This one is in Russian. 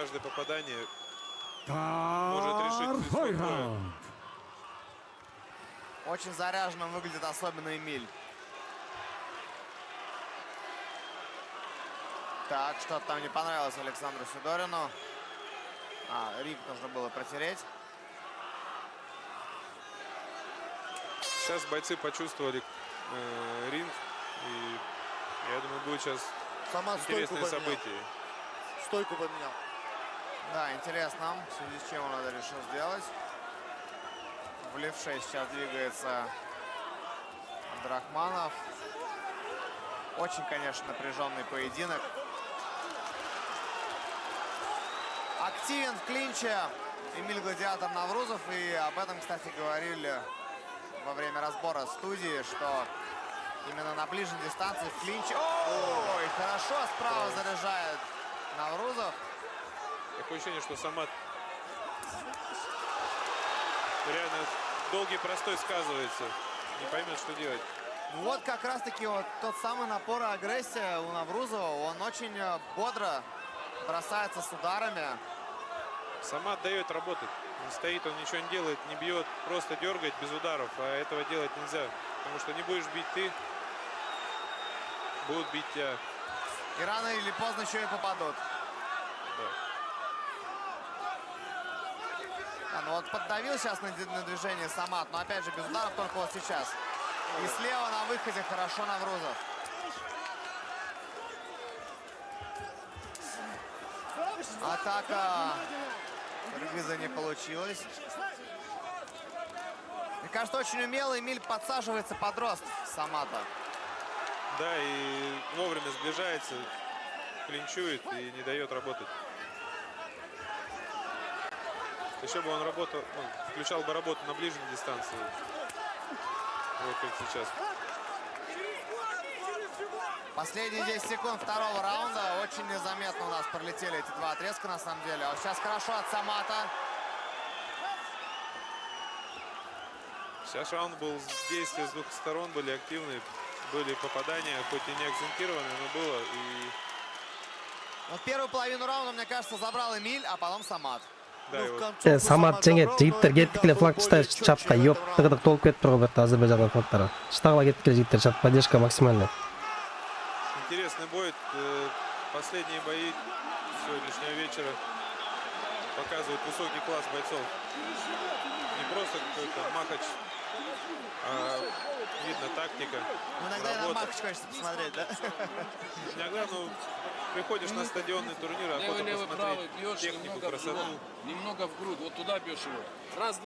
каждое попадание может решить исход боя. Очень заряженным выглядит особенно Эмиль. Так, что-то там не понравилось Александру Сидорину. Ринг нужно было протереть. Сейчас бойцы почувствовали ринг. И я думаю, будет сейчас интересные события. Стойку поменял. Да, интересно, в связи с чем он это решил сделать. В левше сейчас двигается Абдрахманов. Очень, конечно, напряженный поединок. Активен в клинче Эмиль Гладиатор Наврузов. И об этом, кстати, говорили во время разбора студии, что именно на ближней дистанции в клинче... Ой, хорошо справа заряжает Наврузов. Такое ощущение, что Самат реально долгий простой сказывается. Не поймет, что делать. Вот как раз-таки вот тот самый напор и агрессия у Наврузова. Он очень бодро бросается с ударами. Самат дает работать. Он стоит, он ничего не делает, не бьет. Просто дергает без ударов. А этого делать нельзя. Потому что не будешь бить ты, будут бить тебя. И рано или поздно еще и попадут. Ну вот поддавил сейчас на движение Самат, но опять же без ударов, только вот сейчас. И слева на выходе хорошо Наврузов. Атака Кыргыза не получилась. Мне кажется, очень умело Эмиль подсаживается под рост Самата. Да, и вовремя сближается, клинчует и не дает работать. Еще бы он работал, включал бы работу на ближней дистанции. Вот как сейчас. Последние 10 секунд второго раунда. Очень незаметно у нас пролетели эти два отрезка на самом деле. А вот сейчас хорошо от Самата. Сейчас раунд был, действия с двух сторон были активны. Были попадания, хоть и не акцентированные, но было. И... Вот первую половину раунда, мне кажется, забрал Эмиль, а потом Самат. Самат жеңет, жигиттер кеттикеле флаг чапка ёп, тыгыдык толуп кетиптир го бу Азербайжандын флагтары. Штагыла кеттикеле жигиттер чап, поддержка максимальная. Интересный бой. Последние бои сегодняшнего вечера показывают высокий класс бойцов. Не просто какой-то махач, а видно тактика. Иногда и на махач хочется посмотреть, да? Иногда, приходишь на стадионный турнир, охота посмотреть технику, красоту. Немного в грудь, вот туда бьешь его. Раз,